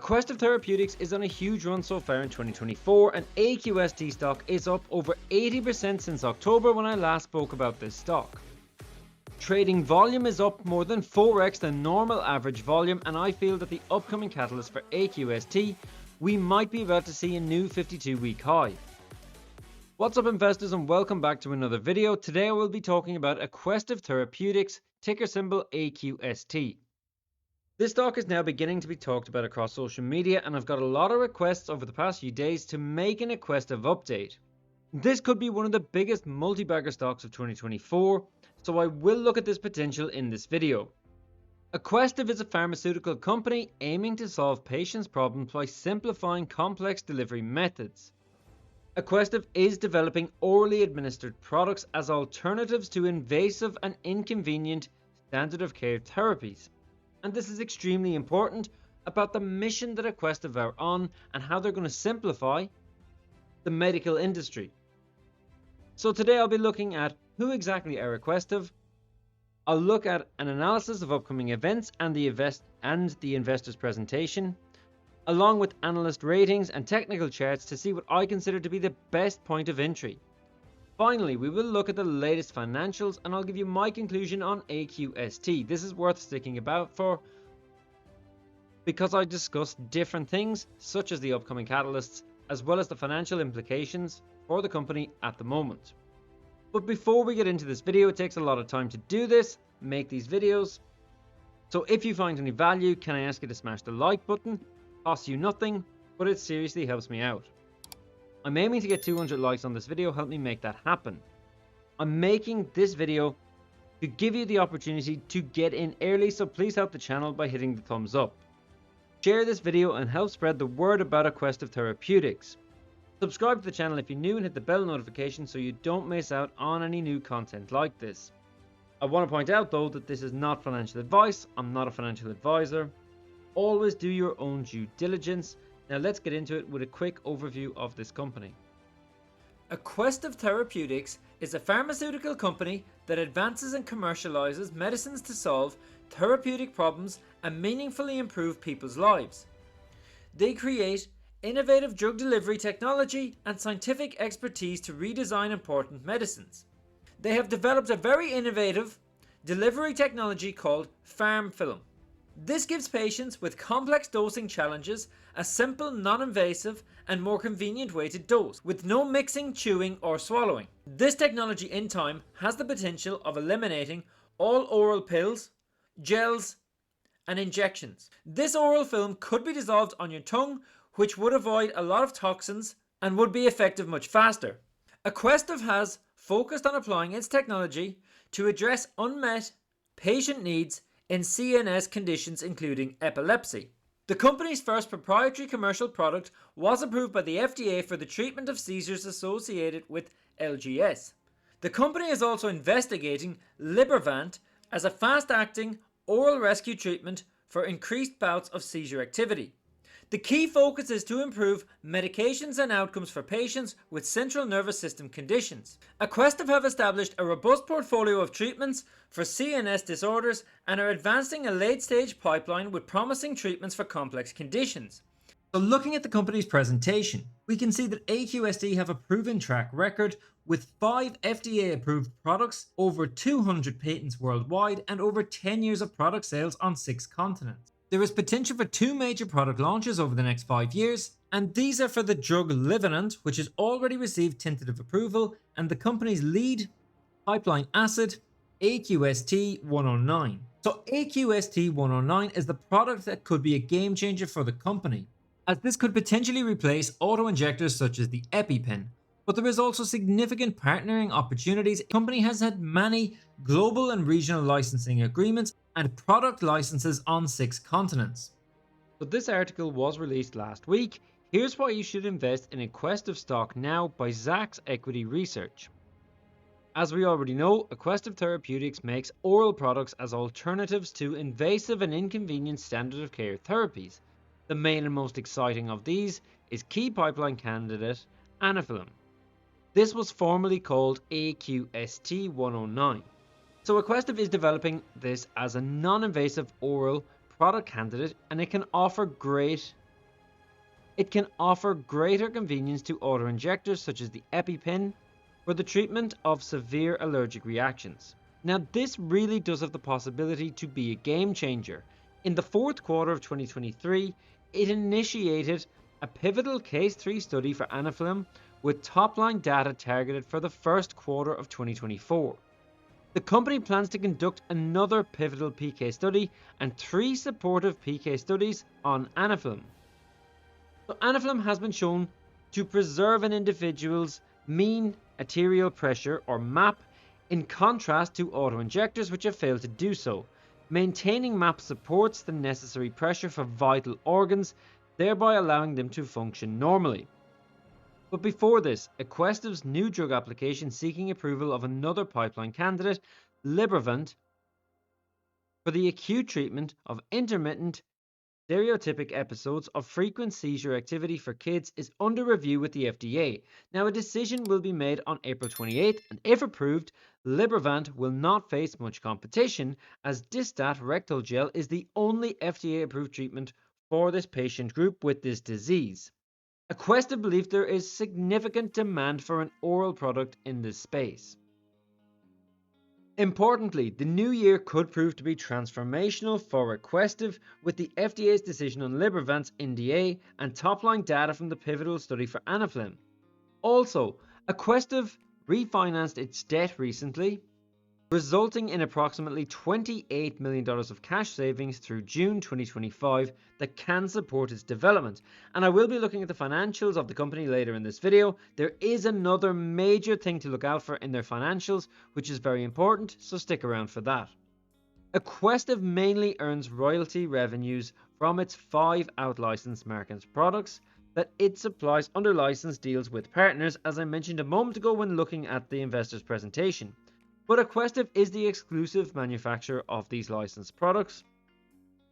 Aquestive Therapeutics is on a huge run so far in 2024, and AQST stock is up over 80% since October when I last spoke about this stock. Trading volume is up more than 4x the normal average volume, and I feel that the upcoming catalyst for AQST, we might be about to see a new 52-week high. What's up investors, and welcome back to another video. Today I will be talking about Aquestive Therapeutics, ticker symbol AQST. This stock is now beginning to be talked about across social media, and I've got a lot of requests over the past few days to make an Aquestive update. This could be one of the biggest multi-bagger stocks of 2024, so I will look at this potential in this video. Aquestive is a pharmaceutical company aiming to solve patients' problems by simplifying complex delivery methods. Aquestive is developing orally administered products as alternatives to invasive and inconvenient standard of care therapies. And this is extremely important about the mission that Aquestive are on and how they're going to simplify the medical industry. So today I'll be looking at who exactly are Aquestive. I'll look at an analysis of upcoming events and the investor's presentation, along with analyst ratings and technical charts to see what I consider to be the best point of entry. Finally, we will look at the latest financials and I'll give you my conclusion on AQST. This is worth sticking about for because I discuss different things such as the upcoming catalysts as well as the financial implications for the company at the moment. But before we get into this video, it takes a lot of time to do this, make these videos. So if you find any value, can I ask you to smash the like button? Costs you nothing, but it seriously helps me out. I'm aiming to get 200 likes on this video. Help me make that happen. I'm making this video to give you the opportunity to get in early, so please help the channel by hitting the thumbs up. Share this video and help spread the word about Aquestive Therapeutics. Subscribe to the channel if you're new and hit the bell notification so you don't miss out on any new content like this. I want to point out though that this is not financial advice. I'm not a financial advisor. Always do your own due diligence. Now let's get into it with a quick overview of this company. Aquestive Therapeutics is a pharmaceutical company that advances and commercializes medicines to solve therapeutic problems and meaningfully improve people's lives. They create innovative drug delivery technology and scientific expertise to redesign important medicines. They have developed a very innovative delivery technology called PharmFilm. This gives patients with complex dosing challenges a simple, non-invasive and more convenient way to dose, with no mixing, chewing or swallowing. This technology in time has the potential of eliminating all oral pills, gels and injections. This oral film could be dissolved on your tongue, which would avoid a lot of toxins and would be effective much faster. Aquestive has focused on applying its technology to address unmet patient needs in CNS conditions including epilepsy. The company's first proprietary commercial product was approved by the FDA for the treatment of seizures associated with LGS. The company is also investigating Libervant as a fast-acting oral rescue treatment for increased bouts of seizure activity. The key focus is to improve medications and outcomes for patients with central nervous system conditions. Aquestive have established a robust portfolio of treatments for CNS disorders and are advancing a late-stage pipeline with promising treatments for complex conditions. So looking at the company's presentation, we can see that AQST have a proven track record with 5 FDA-approved products, over 200 patents worldwide, and over 10 years of product sales on 6 continents. There is potential for 2 major product launches over the next 5 years, and these are for the drug Libervant, which has already received tentative approval, and the company's lead pipeline asset, AQST 109. So AQST 109 is the product that could be a game changer for the company, as this could potentially replace auto-injectors such as the EpiPen. But there is also significant partnering opportunities. The company has had many global and regional licensing agreements and product licenses on 6 continents. But this article was released last week. Here's why you should invest in Aquestive stock now by Zacks Equity Research. As we already know, Aquestive Therapeutics makes oral products as alternatives to invasive and inconvenient standard of care therapies. The main and most exciting of these is key pipeline candidate Anafilm. This was formerly called AQST 109. So Aquestive is developing this as a non-invasive oral product candidate, and it can offer great It can offer greater convenience to auto-injectors such as the EpiPen for the treatment of severe allergic reactions. Now, this really does have the possibility to be a game changer. In the fourth quarter of 2023, it initiated a pivotal Case 3 study for Anafilm with top-line data targeted for the first quarter of 2024. The company plans to conduct another pivotal PK study and 3 supportive PK studies on Anafilm. So Anafilm has been shown to preserve an individual's mean arterial pressure, or MAP, in contrast to auto-injectors which have failed to do so. Maintaining MAP supports the necessary pressure for vital organs, thereby allowing them to function normally. But before this, Aquestive's new drug application seeking approval of another pipeline candidate, Libervant, for the acute treatment of intermittent stereotypic episodes of frequent seizure activity for kids is under review with the FDA. Now, a decision will be made on April 28th, and if approved, Libervant will not face much competition, as Distat rectal gel is the only FDA-approved treatment for this patient group with this disease. Aquestive believes there is significant demand for an oral product in this space. Importantly, the new year could prove to be transformational for Aquestive with the FDA's decision on Libervant's NDA and top-line data from the pivotal study for Anafilm. Also, Aquestive refinanced its debt recently, resulting in approximately $28 million of cash savings through June 2025 that can support its development. And I will be looking at the financials of the company later in this video. There is another major thing to look out for in their financials, which is very important, so stick around for that. Aquestive mainly earns royalty revenues from its 5 out-licensed marketed products that it supplies under license deals with partners, as I mentioned a moment ago when looking at the investor's presentation. But Aquestive is the exclusive manufacturer of these licensed products,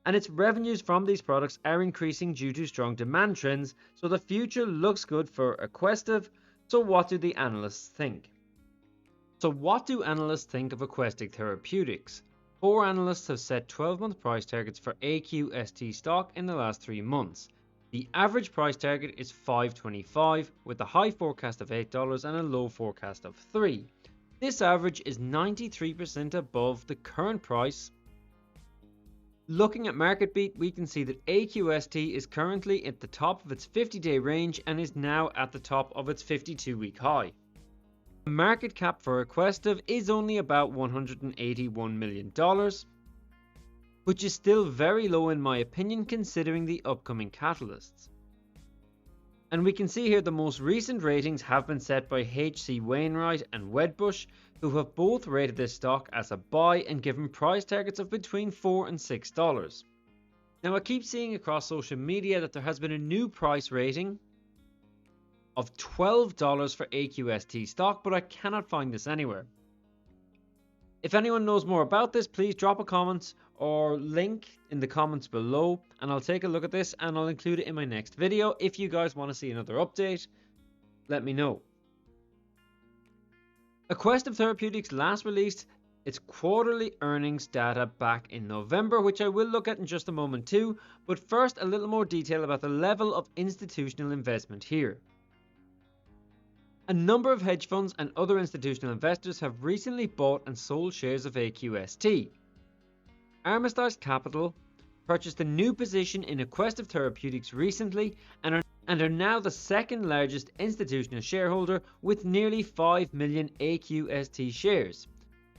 and its revenues from these products are increasing due to strong demand trends, so the future looks good for Aquestive. So what do the analysts think? So what do analysts think of Aquestive Therapeutics? 4 analysts have set 12-month price targets for AQST stock in the last 3 months. The average price target is $5.25, with a high forecast of $8 and a low forecast of $3. This average is 93% above the current price. Looking at MarketBeat, we can see that AQST is currently at the top of its 50-day range and is now at the top of its 52-week high. The market cap for Aquestive is only about $181 million, which is still very low in my opinion considering the upcoming catalysts. And we can see here the most recent ratings have been set by H.C. Wainwright and Wedbush, who have both rated this stock as a buy and given price targets of between $4 and $6. Now, I keep seeing across social media that there has been a new price rating of $12 for AQST stock, but I cannot find this anywhere. If anyone knows more about this, please drop a comment or link in the comments below, and I'll take a look at this and I'll include it in my next video. If you guys want to see another update, let me know. Aquestive Therapeutics last released its quarterly earnings data back in November, which I will look at in just a moment too, but first a little more detail about the level of institutional investment here. A number of hedge funds and other institutional investors have recently bought and sold shares of AQST. Armistice Capital purchased a new position in Aquestive Therapeutics recently and are now the second largest institutional shareholder with nearly 5 million AQST shares.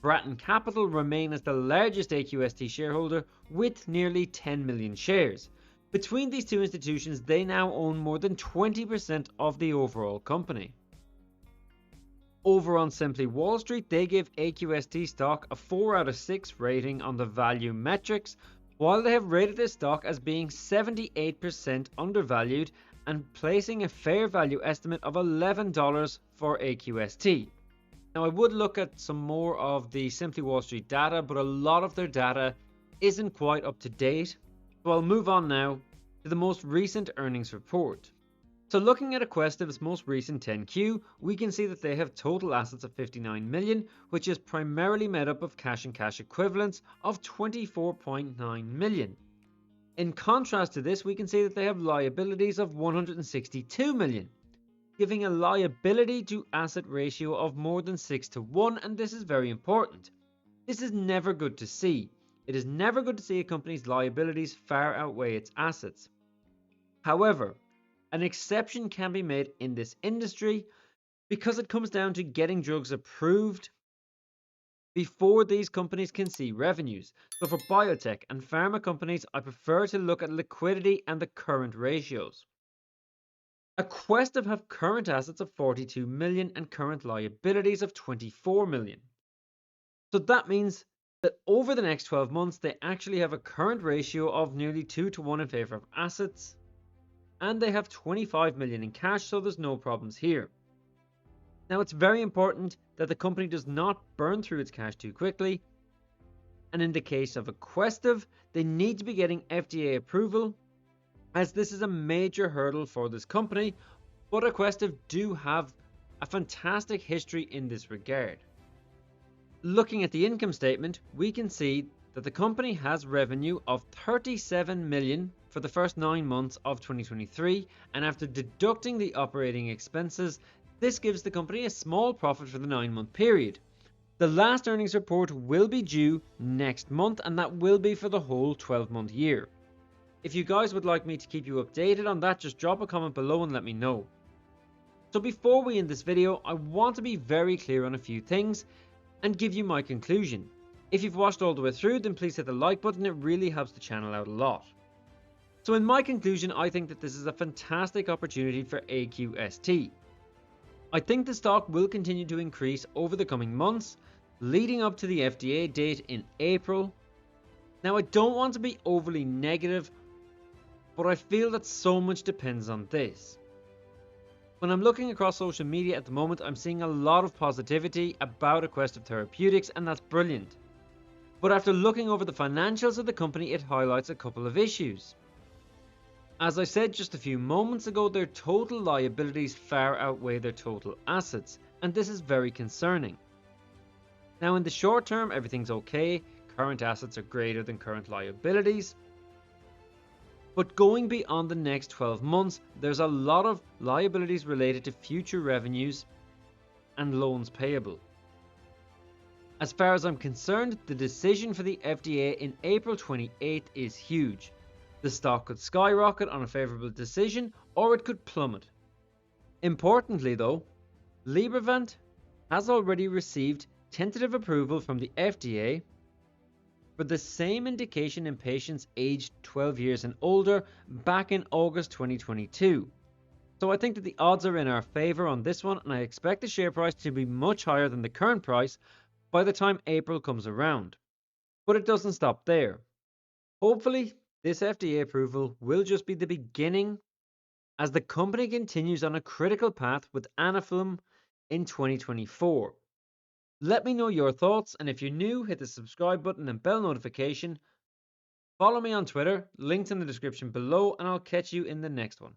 Bratton Capital remain as the largest AQST shareholder with nearly 10 million shares. Between these two institutions, they now own more than 20% of the overall company. Over on Simply Wall Street, they give AQST stock a 4 out of 6 rating on the value metrics, while they have rated this stock as being 78% undervalued and placing a fair value estimate of $11 for AQST. Now, I would look at some more of the Simply Wall Street data, but a lot of their data isn't quite up to date, so I'll move on now to the most recent earnings report. So looking at Aquestive's most recent 10Q, we can see that they have total assets of $59 million, which is primarily made up of cash and cash equivalents of $24.9 million. In contrast to this, we can see that they have liabilities of 162 million, giving a liability to asset ratio of more than 6 to 1, and this is very important. This is never good to see. It is never good to see a company's liabilities far outweigh its assets. However, an exception can be made in this industry because it comes down to getting drugs approved before these companies can see revenues. So for biotech and pharma companies, I prefer to look at liquidity and the current ratios. Aquestive have current assets of 42 million and current liabilities of 24 million. So that means that over the next 12 months, they actually have a current ratio of nearly 2 to 1 in favor of assets, and they have 25 million in cash, so there's no problems here. Now, it's very important that the company does not burn through its cash too quickly, and in the case of Aquestive, they need to be getting FDA approval, as this is a major hurdle for this company, but Aquestive do have a fantastic history in this regard. Looking at the income statement, we can see that the company has revenue of 37 million for the first 9 months of 2023, and after deducting the operating expenses, this gives the company a small profit for the 9-month period. The last earnings report will be due next month, and that will be for the whole 12-month year. If you guys would like me to keep you updated on that, just drop a comment below and let me know. So before we end this video, I want to be very clear on a few things and give you my conclusion. If you've watched all the way through, then please hit the like button, it really helps the channel out a lot. So in my conclusion, I think that this is a fantastic opportunity for AQST. I think the stock will continue to increase over the coming months, leading up to the FDA date in April. Now, I don't want to be overly negative, but I feel that so much depends on this. When I'm looking across social media at the moment, I'm seeing a lot of positivity about Aquestive Therapeutics, and that's brilliant. But after looking over the financials of the company, it highlights a couple of issues. As I said just a few moments ago, their total liabilities far outweigh their total assets, and this is very concerning. Now, in the short term, everything's okay, current assets are greater than current liabilities. But going beyond the next 12 months, there's a lot of liabilities related to future revenues and loans payable. As far as I'm concerned, the decision for the FDA in April 28th is huge. The stock could skyrocket on a favourable decision, or it could plummet. Importantly though, Libervant has already received tentative approval from the FDA for the same indication in patients aged 12 years and older back in August 2022. So I think that the odds are in our favour on this one, and I expect the share price to be much higher than the current price by the time April comes around. But it doesn't stop there. Hopefully, this FDA approval will just be the beginning as the company continues on a critical path with Anafilm in 2024. Let me know your thoughts, and if you're new, hit the subscribe button and bell notification. Follow me on Twitter, links in the description below, and I'll catch you in the next one.